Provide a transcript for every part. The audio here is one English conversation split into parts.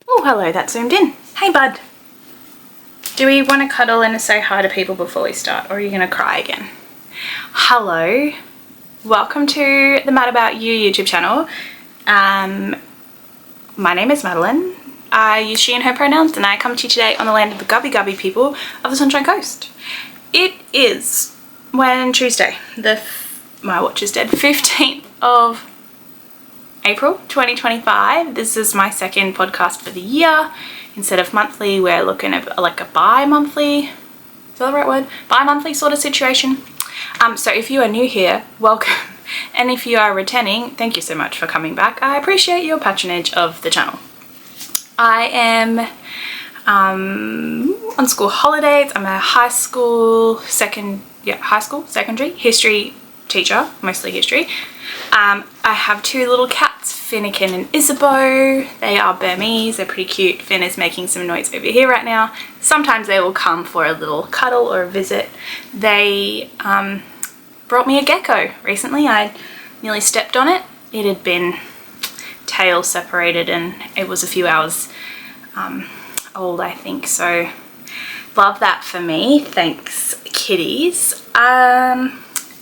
Oh, hello, that zoomed in. Hey, bud. Do we want to cuddle and say hi to people before we start, or are you going to cry again? Hello. Welcome to the Mad About You YouTube channel. My name is Madeleine. I use she and her pronouns, and I come to you today on the land of the gubby people of the Sunshine Coast. It is Tuesday, my watch is dead, 15th of April 2025. This is my second podcast for the year. Instead of monthly, we're looking at like a bi-monthly, is that the right word? Bi-monthly sort of situation. So if you are new here, welcome. And if you are returning, thank you so much for coming back. I appreciate your patronage of the channel. I am on school holidays. I'm a high school secondary history teacher, mostly history. I have two little cats, Finnegan and Isabeau. They are Burmese, they're pretty cute. Finn is making some noise over here right now. Sometimes they will come for a little cuddle or a visit. They brought me a gecko recently. I nearly stepped on it. It had been tail separated and it was a few hours old, I think. So love that for me. Thanks, kitties.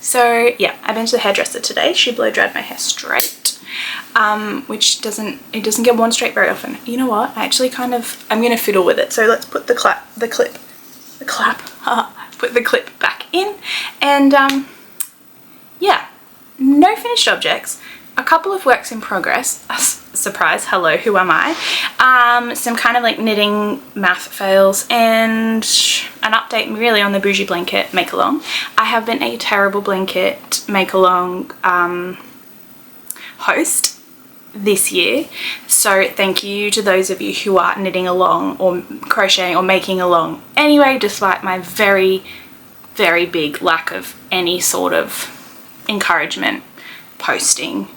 So yeah, I've been to the hairdresser today. She blow dried my hair straight, which doesn't get worn straight very often. You know what? I'm gonna fiddle with it. So let's put put the clip back in, and yeah, no finished objects. A couple of works in progress. Surprise, hello, who am I? Some kind of like knitting math fails and an update really on the Bougie blanket make along. I have been a terrible blanket make along host this year, so thank you to those of you who are knitting along or crocheting or making along anyway, despite my very, very big lack of any sort of encouragement, posting,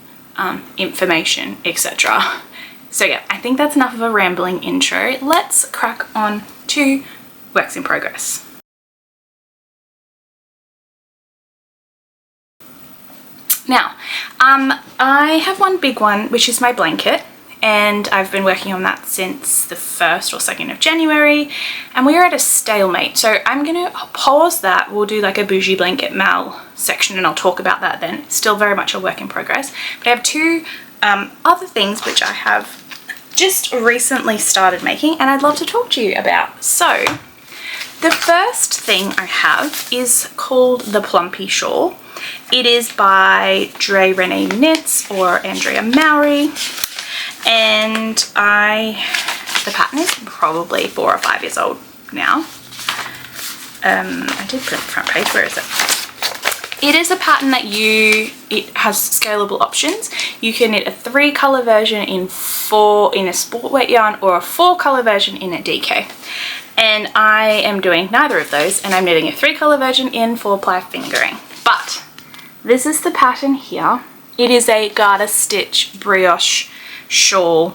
information, etc. So yeah, I think that's enough of a rambling intro. Let's crack on to works in progress. Now, I have one big one, which is my blanket, and I've been working on that since the 1st or 2nd of January, and we're at a stalemate. So I'm gonna pause that. We'll do like a Bougie blanket mal section and I'll talk about that then. Still very much a work in progress. But I have two other things which I have just recently started making and I'd love to talk to you about. So the first thing I have is called the Plumpy Shawl. It is by Drearenee knits or Andrea Mowry. And the pattern is probably 4 or 5 years old now. I did put it on the front page, where is it? It is a pattern that it has scalable options. You can knit a 3-color version in a sport weight yarn or a 4-color version in a DK. And I am doing neither of those, and I'm knitting a 3-color version in 4-ply fingering. But this is the pattern here. It is a garter stitch brioche shawl,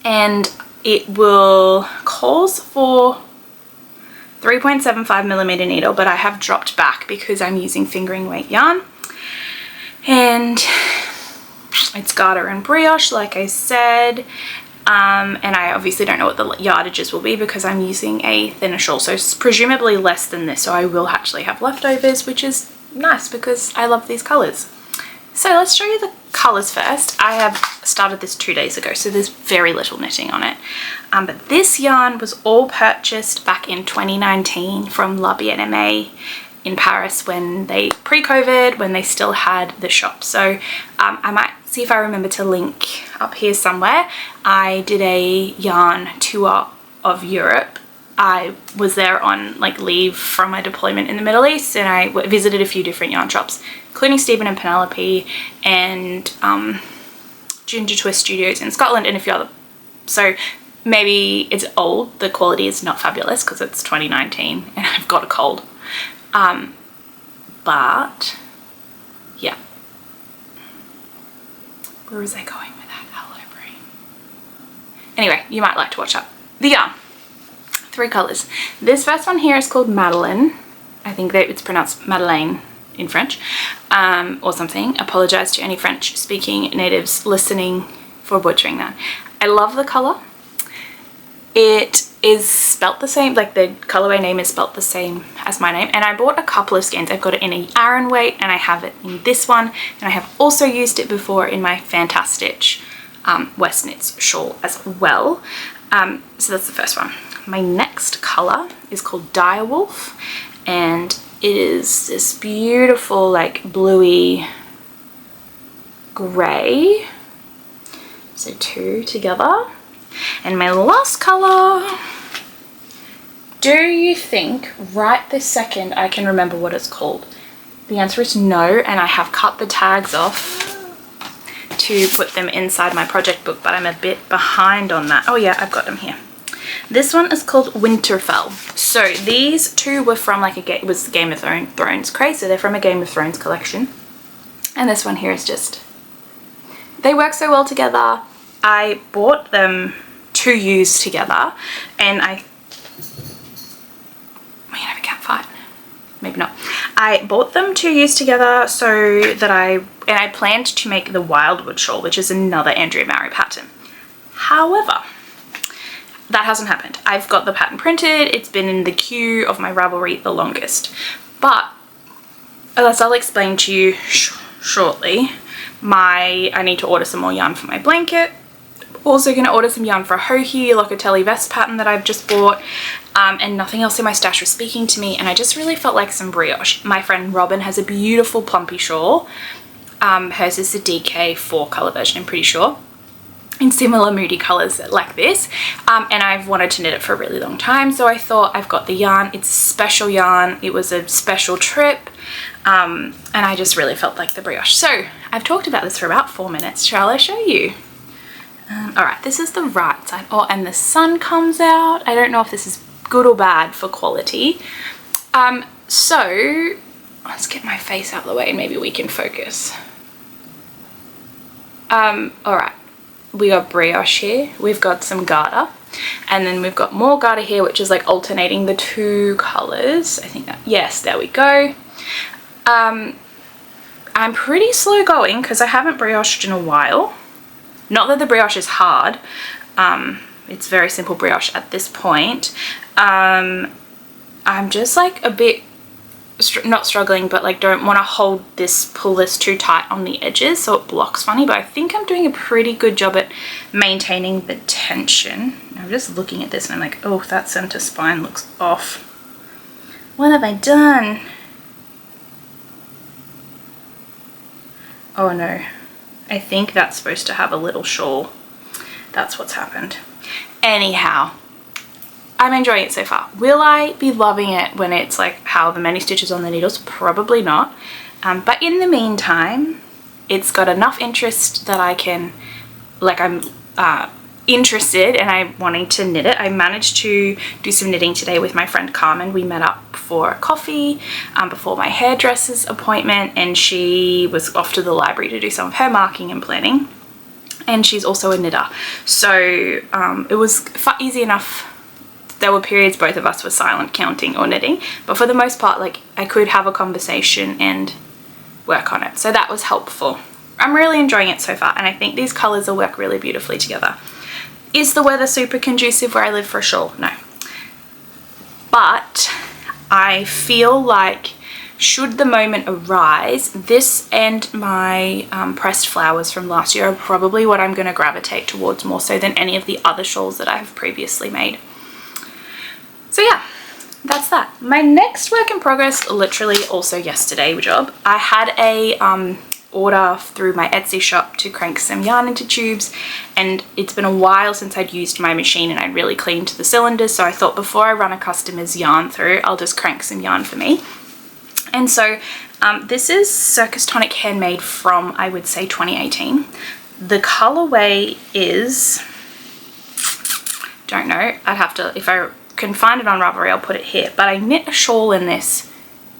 and it calls for 3.75mm needle, but I have dropped back because I'm using fingering weight yarn, and it's garter and brioche like I said, and I obviously don't know what the yardages will be because I'm using a thinner shawl, so it's presumably less than this, so I will actually have leftovers, which is nice because I love these colors. So let's show you the colors first. I have started this 2 days ago, so there's very little knitting on it. But this yarn was all purchased back in 2019 from La Bien-Aimée in Paris pre-COVID, when they still had the shop. So I might see if I remember to link up here somewhere. I did a yarn tour of Europe. I was there on leave from my deployment in the Middle East, and I visited a few different yarn shops, including Stephen and Penelope and Ginger Twist Studios in Scotland and a few other. So maybe it's old, the quality is not fabulous because it's 2019 and I've got a cold. But yeah. Where was I going with that? Hello, brain. Anyway, you might like to watch that. The yarn. 3 colors. This first one here is called Madeleine. I think that it's pronounced Madeleine in French, or something. Apologize to any French speaking natives listening for butchering that. I love the color. It is spelt the same, like the colorway name is spelt the same as my name, and I bought a couple of skeins. I've got it in a Aran weight and I have it in this one, and I have also used it before in my Fantastitch West Knits shawl as well. So that's the first one. My next color is called Direwolf, and it is this beautiful like bluey grey, so two together. And my last color, do you think right this second I can remember what it's called? The answer is no, and I have cut the tags off to put them inside my project book, but I'm a bit behind on that. Oh yeah, I've got them here. This one is called Winterfell. So these two were from like it was the Game of Thrones craze, so they're from a Game of Thrones collection. And this one here is just, they work so well together. I bought them to use together, and I might have a cat fight. Maybe not. I bought them to use together so that I planned to make the Wildwood shawl, which is another Andrea Mowry pattern. However, that hasn't happened. I've got the pattern printed. It's been in the queue of my Ravelry the longest. But as I'll explain to you shortly, I need to order some more yarn for my blanket. Also going to order some yarn for a Hohi Locatelli vest pattern that I've just bought, and nothing else in my stash was speaking to me, and I just really felt like some brioche. My friend Robin has a beautiful Plumpy Shawl. Hers is the DK 4 colour version, I'm pretty sure, in similar moody colours like this, and I've wanted to knit it for a really long time, so I thought I've got the yarn. It's a special yarn, it was a special trip, and I just really felt like the brioche. So I've talked about this for about 4 minutes. Shall I show you? Alright, this is the right side. Oh, and the sun comes out. I don't know if this is good or bad for quality. So let's get my face out of the way and maybe we can focus. Alright, we got brioche here. We've got some garter. And then we've got more garter here, which is like alternating the two colours. I think that, yes, there we go. I'm pretty slow going because I haven't brioached in a while. Not that the brioche is hard, it's very simple brioche at this point. I'm just like a bit, not struggling, but like don't want to pull this too tight on the edges so it blocks funny, but I think I'm doing a pretty good job at maintaining the tension. I'm just looking at this and I'm like, oh, that center spine looks off. What have I done? Oh no. I think that's supposed to have a little shawl. That's what's happened. Anyhow, I'm enjoying it so far. Will I be loving it when it's like how the many stitches on the needles? Probably not. But in the meantime, it's got enough interest that I can, like I'm interested and I'm wanting to knit it. I managed to do some knitting today with my friend Carmen. We met up for coffee before my hairdresser's appointment, and she was off to the library to do some of her marking and planning, and she's also a knitter, so it was easy enough. There were periods both of us were silent counting or knitting, but for the most part, like, I could have a conversation and work on it, so that was helpful. I'm really enjoying it so far, and I think these colours will work really beautifully together. Is the weather super conducive where I live for a shawl? No. But I feel like should the moment arise, this and my pressed flowers from last year are probably what I'm going to gravitate towards more so than any of the other shawls that I have previously made. So yeah, that's that. My next work in progress, literally also yesterday job, I had a order through my Etsy shop to crank some yarn into tubes, and it's been a while since I'd used my machine and I'd really cleaned the cylinders, so I thought before I run a customer's yarn through, I'll just crank some yarn for me. And so this is Circus Tonic Handmade from, I would say, 2018. The colorway is, don't know, I'd have to, if I can find it on Ravelry, I'll put it here, but I knit a shawl in this,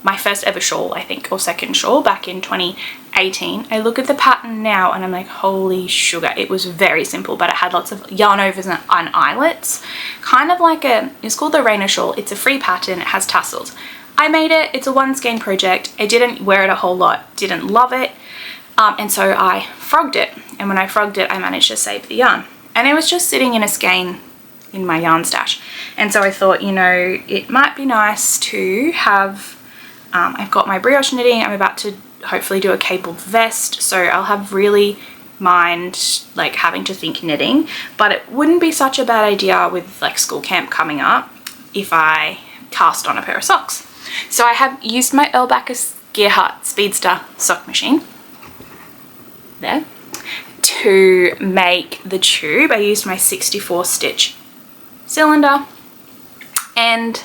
my first ever shawl, I think, or second shawl, back in 2018. I look at the pattern now and I'm like, holy sugar. It was very simple, but it had lots of yarn overs and eyelets, kind of like it's called the Rainer shawl. It's a free pattern, it has tassels. I made it, it's a one skein project. I didn't wear it a whole lot, didn't love it, and so I frogged it, and when I frogged it I managed to save the yarn, and it was just sitting in a skein in my yarn stash. And so I thought, you know, it might be nice to have, I've got my brioche knitting. I'm about to hopefully do a cabled vest, so I'll have really mind like having to think knitting, but it wouldn't be such a bad idea with like school camp coming up if I cast on a pair of socks. So I have used my Earl Bacchus Gearhart Speedster sock machine there to make the tube. I used my 64 stitch cylinder and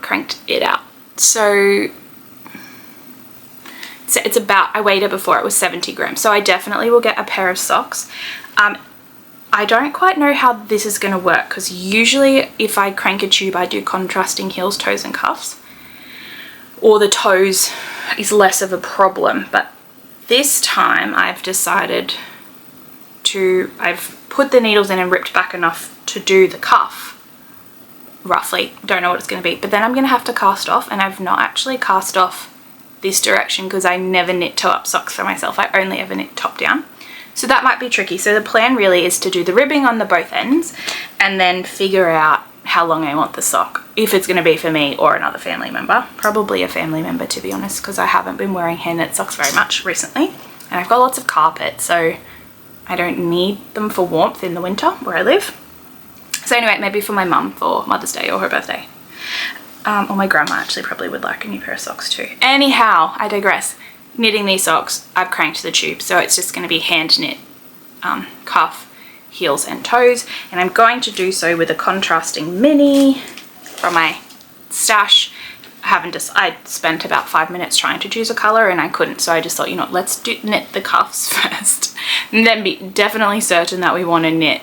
cranked it out. So it's about, I weighed it before, it was 70 grams. So I definitely will get a pair of socks. I don't quite know how this is going to work, because usually if I crank a tube, I do contrasting heels, toes and cuffs, or the toes is less of a problem. But this time I've decided to, I've put the needles in and ripped back enough to do the cuff, roughly. Don't know what it's going to be, but then I'm going to have to cast off, and I've not actually cast off this direction because I never knit toe up socks for myself. I only ever knit top down. So that might be tricky. So the plan really is to do the ribbing on the both ends and then figure out how long I want the sock, if it's going to be for me or another family member. Probably a family member, to be honest, because I haven't been wearing hand knit socks very much recently, and I've got lots of carpet, so I don't need them for warmth in the winter where I live. So anyway, maybe for my mum for Mother's Day or her birthday. Or my grandma actually probably would like a new pair of socks too. Anyhow, I digress. Knitting these socks, I've cranked the tube, so it's just going to be hand knit cuff, heels and toes, and I'm going to do so with a contrasting mini from my stash. I spent about 5 minutes trying to choose a color and I couldn't, so I just thought, you know, let's knit the cuffs first and then be definitely certain that we want to knit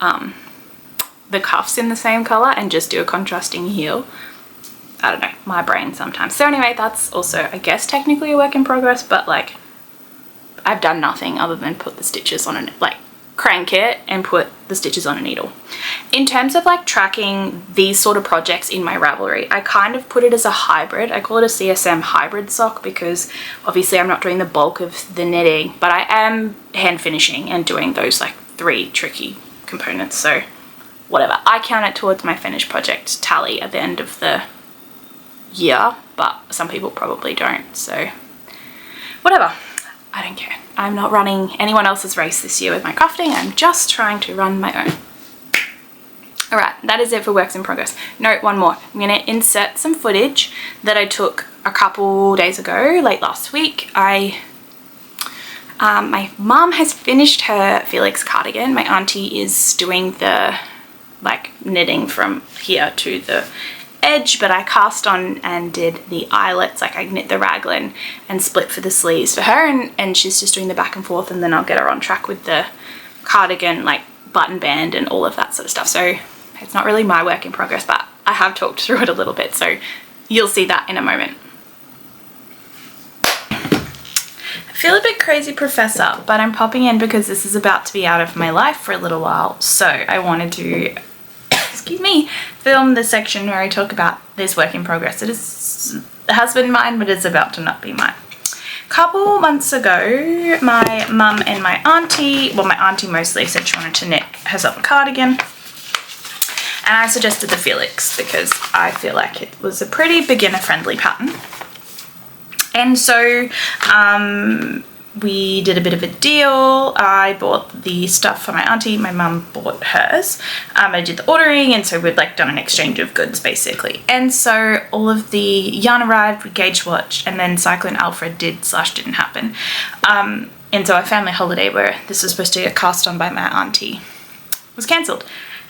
the cuffs in the same color and just do a contrasting heel. I don't know, my brain sometimes. So anyway, that's also, I guess, technically a work in progress, but like I've done nothing other than put the stitches on crank it and put the stitches on a needle. In terms of like tracking these sort of projects in my Ravelry, I kind of put it as a hybrid. I call it a CSM Hybrid Sock because obviously I'm not doing the bulk of the knitting, but I am hand finishing and doing those like 3 tricky components. So whatever, I count it towards my finished project tally at the end of the year, but some people probably don't, so whatever, I don't care. I'm not running anyone else's race this year with my crafting. I'm just trying to run my own. All right, that is it for works in progress. No, one more. I'm gonna insert some footage that I took a couple days ago, late last week. My mum has finished her Felix cardigan. My auntie is doing the like knitting from here to the edge, but I cast on and did the eyelets, like I knit the raglan and split for the sleeves for her, and she's just doing the back and forth, and then I'll get her on track with the cardigan, like button band and all of that sort of stuff. So it's not really my work in progress, but I have talked through it a little bit, so you'll see that in a moment. I feel a bit crazy, Professor, but I'm popping in because this is about to be out of my life for a little while, so I wanted to excuse me, film the section where I talk about this work in progress. It has been mine, but it's about to not be mine. A couple months ago, my mum and my auntie, well, my auntie mostly said she wanted to knit herself a cardigan, and I suggested the Felix because I feel like it was a pretty beginner-friendly pattern. And so we did a bit of a deal. I bought the stuff for my auntie, my mum bought hers. I did the ordering, and so we'd like done an exchange of goods basically. And so all of the yarn arrived, we gauge watched, and then Cyclone Alfred didn't happen. And so our family holiday where this was supposed to get cast on by my auntie was cancelled.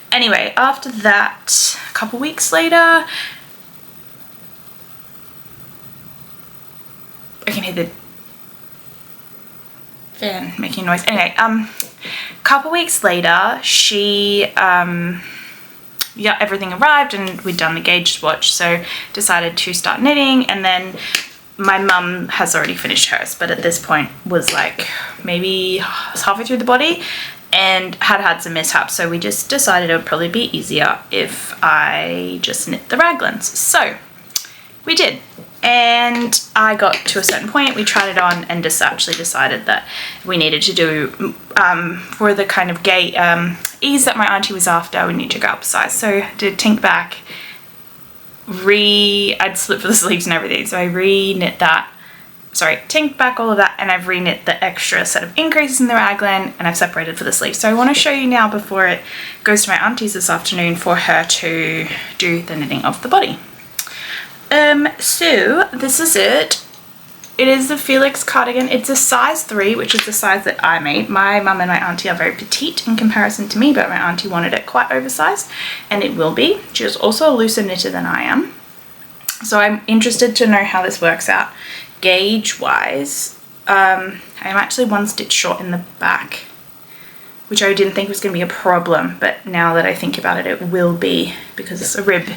Anyway, after that, a couple weeks later, I can hear the fan making noise. Anyway, a couple weeks later, yeah, everything arrived and we'd done the gauge swatch, so decided to start knitting. And then my mum has already finished hers, but at this point was like maybe halfway through the body and had some mishaps, so we just decided it would probably be easier if I just knit the raglans. So we did. and I got to a certain point, we tried it on and just actually decided that we needed to do, for the kind of ease that my auntie was after, we need to go up a size. So I did tink back, I'd split for the sleeves and everything, so I re-knit that, tinked back all of that, and I've re-knit the extra set of increases in the raglan, and I've separated for the sleeves. So I want to show you now before it goes to my auntie's this afternoon for her to do the knitting of the body. So this is it. It is the Felix Cardigan. It's a size 3, which is the size that I made. My mum and my auntie are very petite in comparison to me, but my auntie wanted it quite oversized, and it will be. She is also a looser knitter than I am. So I'm interested to know how this works out gauge wise. I'm actually 1 stitch short in the back, which I didn't think was going to be a problem, but now that I think about it, it will be because it's a rib.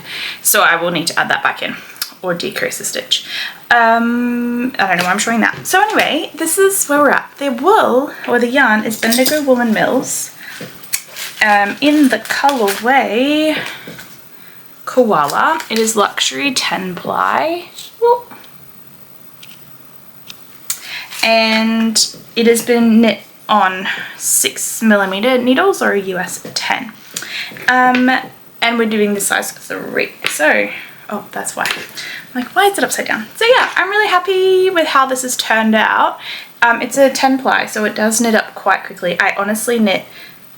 So I will need to add that back in or decrease a stitch. I don't know why I'm showing that. So anyway, this is where we're at. The wool, or the yarn, is Bendigo Woolen Mills, in the colorway Koala. It is luxury 10 ply. Whoop. And it has been knit on 6mm needles, or a US 10. And we're doing the size 3. So, oh, that's why. I'm like, why is it upside down? So yeah, I'm really happy with how this has turned out. It's a 10 ply, so it does knit up quite quickly. I honestly knit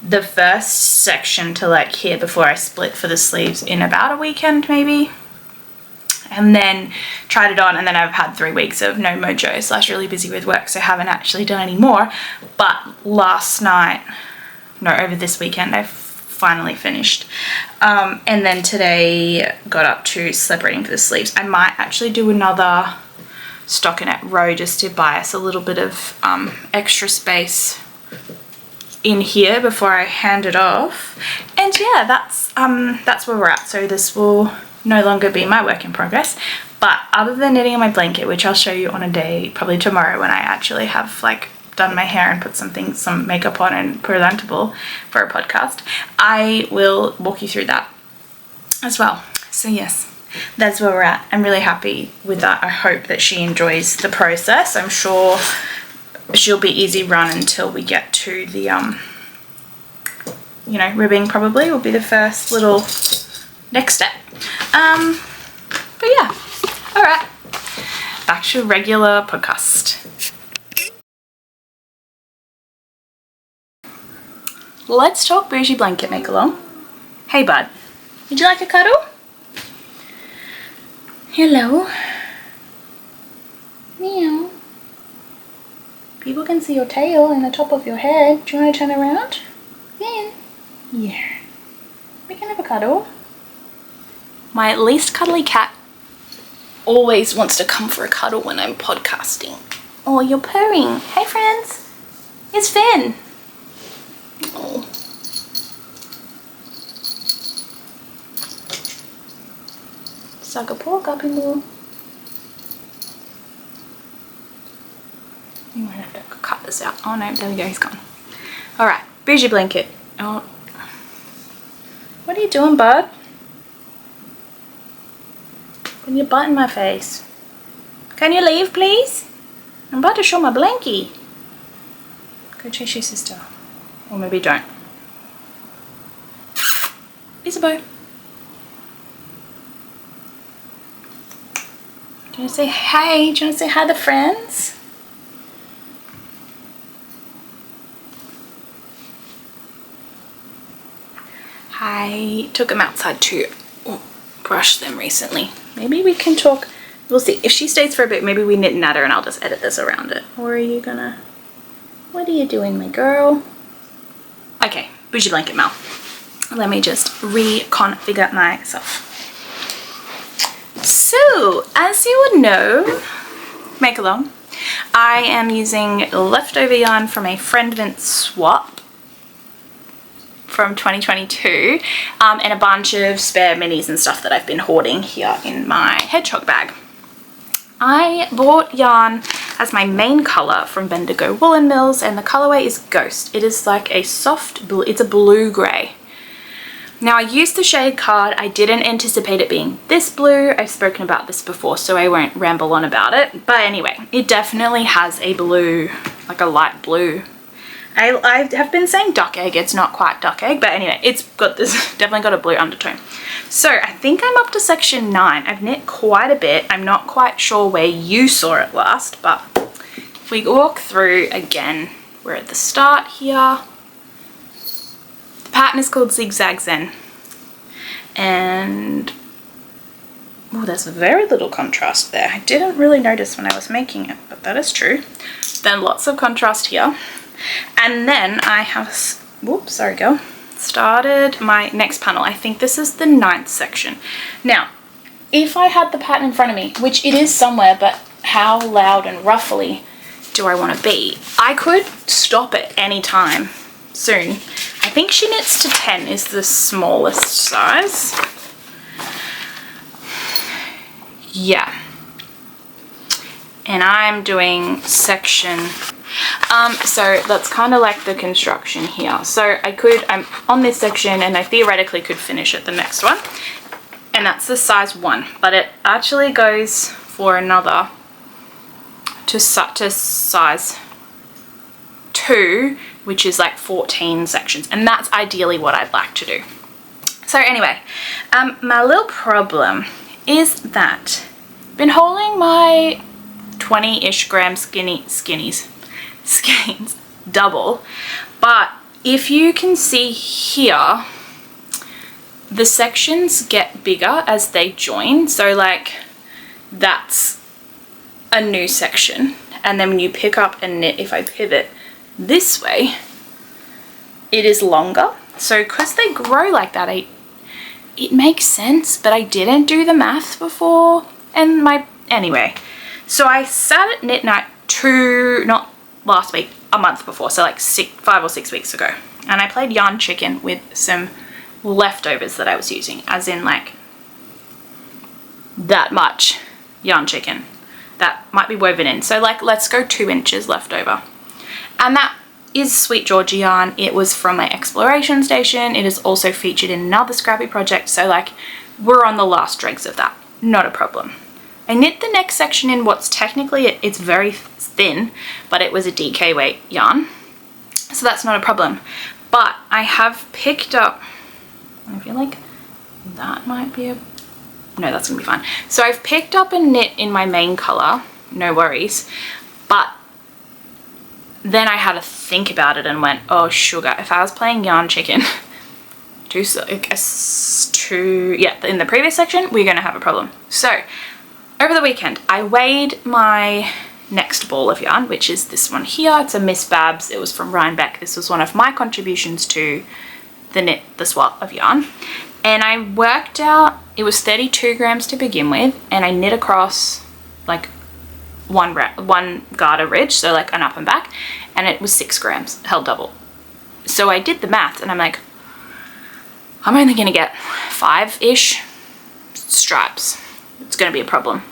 the first section to like here before I split for the sleeves in about a weekend maybe. And then tried it on, and then I've had 3 weeks of no mojo / really busy with work, so I haven't actually done any more. But last night, no, over this weekend, I finally finished. And then today got up to separating for the sleeves. I might actually do another stockinette row just to buy us a little bit of extra space in here before I hand it off. And yeah, that's where we're at. So this will no longer be my work in progress, but other than knitting on my blanket, which I'll show you on a day probably tomorrow when I actually have like done my hair and put some makeup on and presentable for a podcast, I will walk you through that as well. So yes, that's where we're at. I'm really happy with that. I hope that she enjoys the process. I'm sure she'll be easy run until we get to the you know, ribbing probably will be the first little next step. But yeah, all right, back to regular podcast. Let's talk bougie blanket make along. Hey bud, would you like a cuddle? Hello. Meow. People can see your tail and the top of your head. Do you want to turn around? Yeah. Yeah. We can have a cuddle. My least cuddly cat always wants to come for a cuddle when I'm podcasting. Oh, you're purring. Hey friends. It's Finn. Oh. Suck a paw, guppy moo. You might have to cut this out. Oh no, there we go, he's gone. Alright, bougie blanket. Oh. What are you doing, bud? Putting your butt in my face. Can you leave, please? I'm about to show my blankie. Go chase your sister. Or maybe don't. Isabeau. Do you want to say hey? Do you want to say hi to friends? I took him outside to brush them recently. Maybe we can talk. We'll see. If she stays for a bit, maybe we knit Natter and I'll just edit this around it. Or are you gonna... What are you doing, my girl? Okay, bougie blanket Mel. Let me just reconfigure myself. So, as you would know, make along, I am using leftover yarn from a Friend Vint swap from 2022 and a bunch of spare minis and stuff that I've been hoarding here in my hedgehog bag. I bought yarn as my main colour from Bendigo Woolen Mills, and the colourway is Ghost. It is like a soft blue, it's a blue grey, Now I used the shade card. I didn't anticipate it being this blue. I've spoken about this before, so I won't ramble on about it. But anyway, it definitely has a blue, like a light blue. I have been saying duck egg, it's not quite duck egg, but anyway, it's got this, definitely got a blue undertone. So I think I'm up to section 9. I've knit quite a bit. I'm not quite sure where you saw it last, but if we walk through again, we're at the start here. The pattern is called Zigzag Zen. And oh, there's very little contrast there. I didn't really notice when I was making it, but that is true. Then lots of contrast here. And then I have, whoops, sorry girl, started my next panel. I think this is the 9th section. Now, if I had the pattern in front of me, which it is somewhere, but how loud and ruffly do I want to be? I could stop at any time soon. I think she knits to 10 is the smallest size. Yeah. And I'm doing section, so that's kind of like the construction here. So I'm on this section and I theoretically could finish at the next one. And that's the size 1, but it actually goes for another to size 2, which is like 14 sections. And that's ideally what I'd like to do. So anyway, my little problem is that I've been holding my 20-ish gram skeins double, but if you can see here, the sections get bigger as they join. So like that's a new section, and then when you pick up and knit, if I pivot this way, it is longer. So because they grow like that, it makes sense, but I didn't do the math before. And anyway, so I sat at knit night not last week, a month before, so like 5 or 6 weeks ago, and I played yarn chicken with some leftovers that I was using, as in like that much yarn chicken that might be woven in. So like, let's go 2 inches left over. And that is Sweet Georgia yarn. It was from my exploration station. It is also featured in another scrappy project. So like, we're on the last dregs of that. Not a problem. I knit the next section in what's technically, it's very thin, but it was a DK weight yarn. So that's not a problem. But I have picked up, I feel like that might be no, that's gonna be fine. So I've picked up a knit in my main color, no worries, but then I had to think about it and went, oh sugar, if I was playing yarn chicken in the previous section, we're gonna have a problem. So over the weekend, I weighed my next ball of yarn, which is this one here. It's a Miss Babs. It was from Rhinebeck. This was one of my contributions to the swap of yarn. And I worked out, it was 32 grams to begin with, and I knit across like one garter ridge, so like an up and back, and it was 6 grams, held double. So I did the math and I'm like, I'm only gonna get 5-ish stripes. It's gonna be a problem.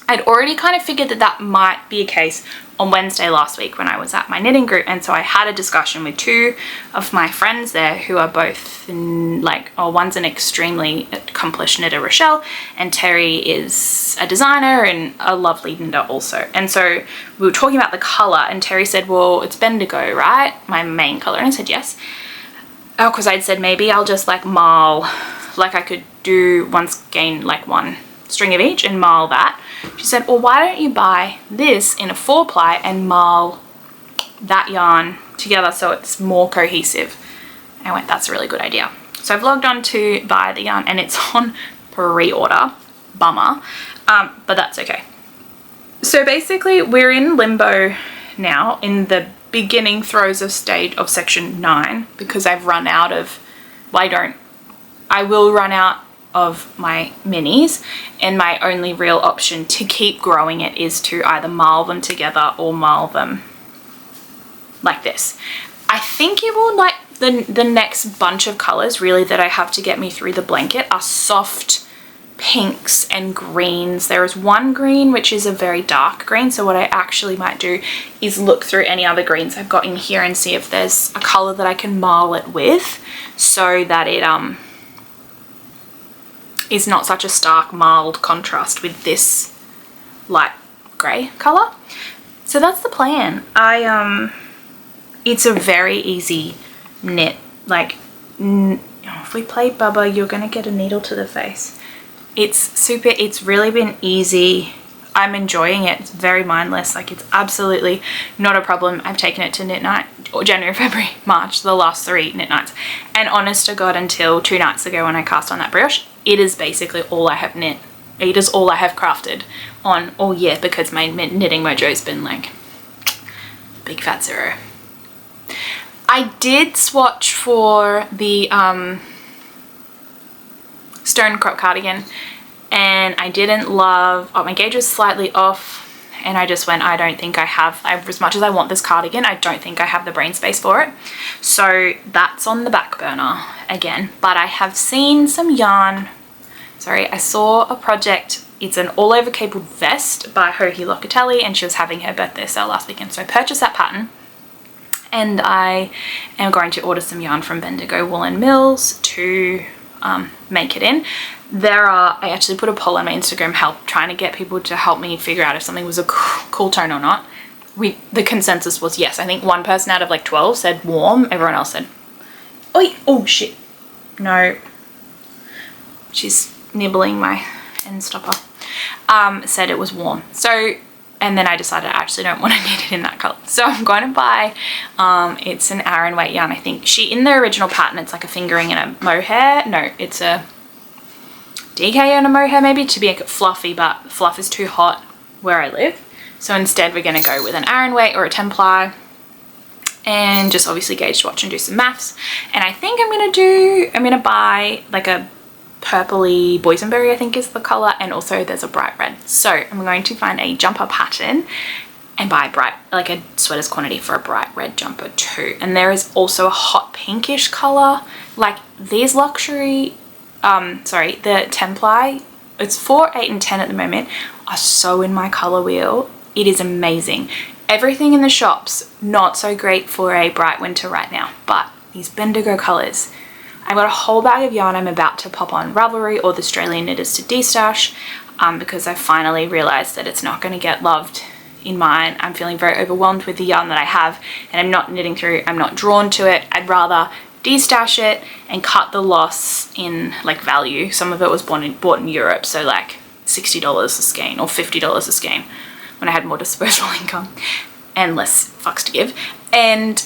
I'd already kind of figured that that might be a case on Wednesday last week when I was at my knitting group, and so I had a discussion with 2 of my friends there who are both one's an extremely accomplished knitter, Rochelle, and Terry is a designer and a lovely knitter also. And so we were talking about the color, and Terry said, well, it's Bendigo, right? My main color. And I said yes. Oh, because I'd said maybe I'll just like marl, like I could do one skein, like 1 string of each and marl that. She said, well, why don't you buy this in a 4-ply and marl that yarn together so it's more cohesive? I went, that's a really good idea. So I've logged on to buy the yarn and it's on pre-order. Bummer, but that's okay. So basically we're in limbo now in the beginning throes of stage of section 9 because I've run out of, I will run out of my minis, and my only real option to keep growing it is to either marl them together or marl them like this. I think it will, like the next bunch of colors really that I have to get me through the blanket are soft pinks and greens. There is one green which is a very dark green, so what I actually might do is look through any other greens I've got in here and see if there's a color that I can marl it with, so that it is not such a stark mild contrast with this light grey color. So that's the plan. It's a very easy knit. Like, if we play Bubba, you're gonna get a needle to the face. It's really been easy. I'm enjoying it. It's very mindless. Like, it's absolutely not a problem. I've taken it to knit night, or January, February, March, the last 3 knit nights. And honest to God, until 2 nights ago when I cast on that brioche, it is basically all I have knit. It is all I have crafted on all year, because my knitting mojo's been like big fat 0. I did swatch for the stone crop cardigan, and I didn't love, my gauge was slightly off, and I just went, I don't think I have, as much as I want this cardigan, I don't think I have the brain space for it. So that's on the back burner again. But I have seen some yarn, I saw a project, it's an all over cabled vest by Joji Locatelli, and she was having her birthday sale last weekend, so I purchased that pattern. And I am going to order some yarn from Bendigo Woolen Mills to make it in. I actually put a poll on my Instagram trying to get people to help me figure out if something was a cool tone or not. The consensus was yes. I think one person out of like 12 said warm. Everyone else said, oh shit. No. She's nibbling my end stopper. Said it was warm. So, and then I decided I actually don't want to knit it in that color. So I'm going to buy, it's an Aran weight yarn, I think. In the original pattern, it's like a fingering and a mohair. No, it's a DK and a mohair maybe, to make it fluffy, but fluff is too hot where I live. So instead we're going to go with an Aran weight or a 10 ply, and just obviously gauge swatch and do some maths. And I think I'm going to buy like a purpley boysenberry, I think is the color, and also there's a bright red. So I'm going to find a jumper pattern and buy like a sweater's quantity for a bright red jumper too. And there is also a hot pinkish color, like these luxury the 10 ply, it's 4, 8 and 10 at the moment, are so in my color wheel. It is amazing. Everything in the shops not so great for a bright winter right now, but these Bendigo colors, I've got a whole bag of yarn I'm about to pop on Ravelry or the Australian Knitters to destash, because I finally realized that it's not going to get loved in mine. I'm feeling very overwhelmed with the yarn that I have, and I'm not knitting through, I'm not drawn to it. I'd rather destash it and cut the loss in like value. Some of it was bought in Europe, so like $60 a skein or $50 a skein when I had more disposable income and less fucks to give, and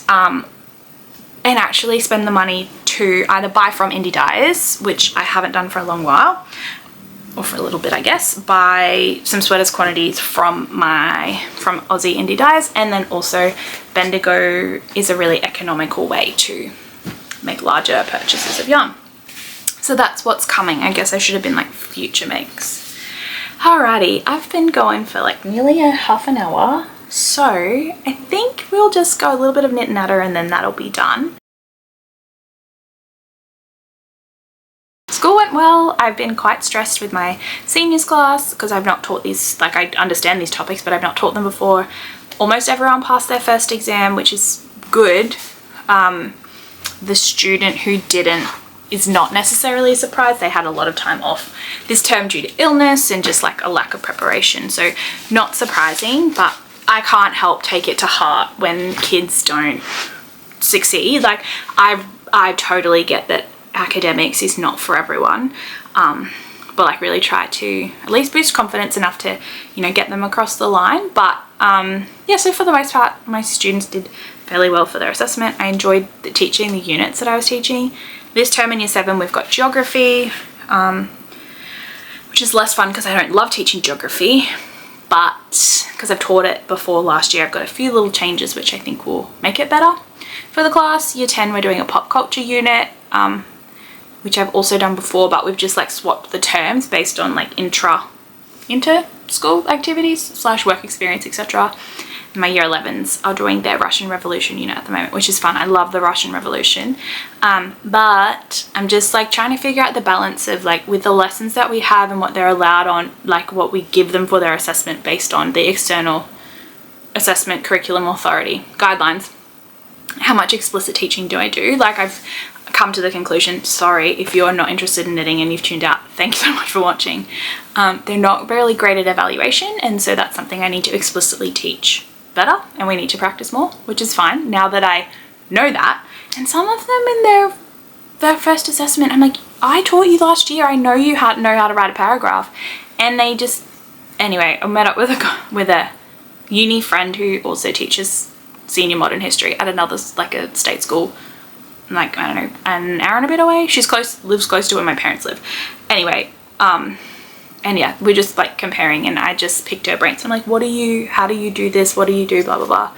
actually spend the money to either buy from indie dyers, which I haven't done for a long while, or for a little bit I guess, buy some sweaters quantities from Aussie indie dyers, and then also Bendigo is a really economical way to make larger purchases of yarn. So that's what's coming. I guess I should have been like future makes. Alrighty, I've been going for like nearly a half an hour, so I think we'll just go a little bit of knit natter and then that'll be done. School went well. I've been quite stressed with my seniors class because I've not taught these, like I understand these topics, but I've not taught them before. Almost everyone passed their first exam, which is good. The student who didn't is not necessarily a surprise. They had a lot of time off this term due to illness and just like a lack of preparation. So not surprising, but I can't help take it to heart when kids don't succeed. Like I totally get that academics is not for everyone, but like really try to at least boost confidence enough to, you know, get them across the line. But yeah, so for the most part my students did fairly well for their assessment. I enjoyed teaching the units that I was teaching. This term in year 7 we've got geography, which is less fun because I don't love teaching geography, but because I've taught it before last year, I've got a few little changes which I think will make it better for the class. Year 10 we're doing a pop culture unit, which I've also done before, but we've just like swapped the terms based on like inter school activities / work experience, etc. my year 11s are doing their Russian Revolution unit at the moment, which is fun. I love the Russian Revolution. But I'm just like trying to figure out the balance of like with the lessons that we have and what they're allowed on, like what we give them for their assessment based on the external assessment curriculum authority guidelines. How much explicit teaching do I do? Like I've come to the conclusion, sorry if you're not interested in knitting and you've tuned out, thanks so much for watching. They're not really great at evaluation, and so that's something I need to explicitly teach better, and we need to practice more, which is fine now that I know that. And some of them in their first assessment, I'm like, I taught you last year, I know you know how to write a paragraph, and they just, anyway, I met up with a uni friend who also teaches senior modern history at another, like a state school, like, I don't know, an hour and a bit away. She's lives close to where my parents live. Anyway, and yeah, we're just like comparing, and I just picked her brains. I'm like, how do you do this? What do you do? Blah, blah, blah.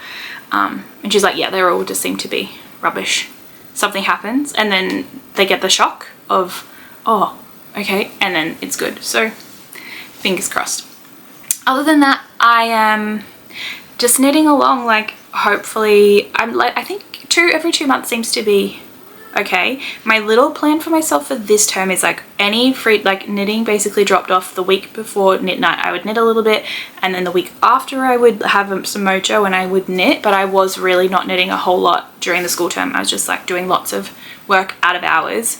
And she's like, yeah, they all just seem to be rubbish. Something happens and then they get the shock of, oh, okay. And then it's good. So fingers crossed. Other than that, I am just knitting along. Like hopefully I think every 2 months seems to be okay. My little plan for myself for this term is like any free, like knitting basically dropped off the week before knit night. I would knit a little bit, and then the week after I would have some mojo and I would knit, but I was really not knitting a whole lot during the school term. I was just like doing lots of work out of hours.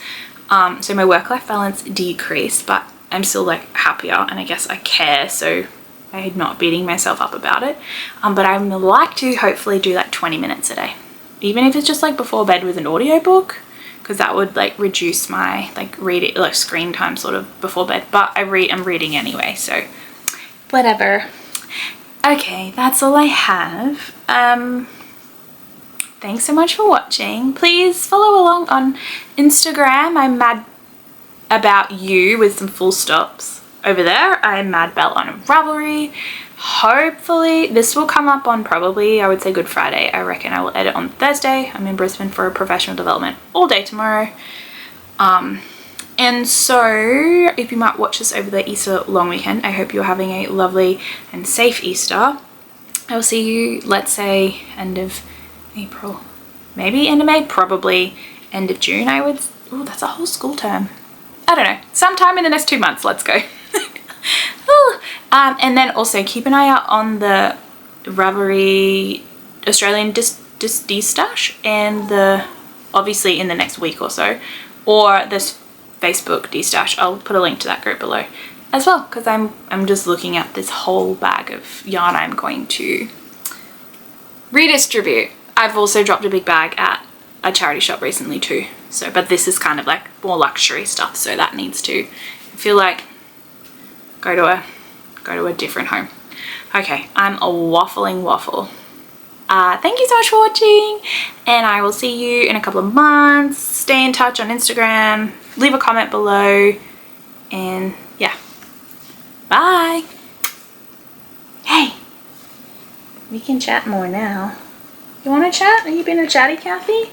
So my work-life balance decreased, but I'm still like happier, and I guess I care, so I'm not beating myself up about it. But I would like to hopefully do like 20 minutes a day, even if it's just like before bed with an audiobook, because that would like reduce my like reading, like screen time sort of before bed. But I'm reading anyway, so whatever. Okay, that's all I have. Thanks so much for watching. Please follow along on Instagram. I'm mad about you with some full stops over there. I'm Mad Bell on Ravelry. Hopefully this will come up on probably, I would say, Good Friday. I reckon I will edit on Thursday. I'm in Brisbane for a professional development all day tomorrow. And so if you might watch this over the Easter long weekend, I hope you're having a lovely and safe Easter. I will see you, let's say, end of April, maybe end of May, probably end of June. Oh, that's a whole school term. I don't know, sometime in the next 2 months, let's go. And then also keep an eye out on the Ravelry Australian D-Stash, and obviously in the next week or so, or this Facebook D-Stash. I'll put a link to that group below as well, because I'm just looking at this whole bag of yarn I'm going to redistribute. I've also dropped a big bag at a charity shop recently too, so, but this is kind of like more luxury stuff, so that needs to, I feel like, go to a different home. Okay, I'm a waffling waffle. Thank you so much for watching, and I will see you in a couple of months. Stay in touch on Instagram, leave a comment below, and yeah, bye. Hey, we can chat more now. You want to chat? Are you being a chatty Kathy?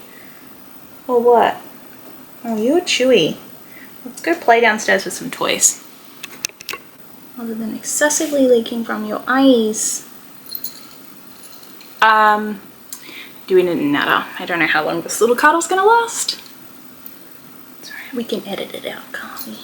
Or what? Oh, you're chewy. Let's go play downstairs with some toys. Other than excessively leaking from your eyes. Doing it in Natter. I don't know how long this little cuddle's gonna last. It's alright, we can edit it out, can't we?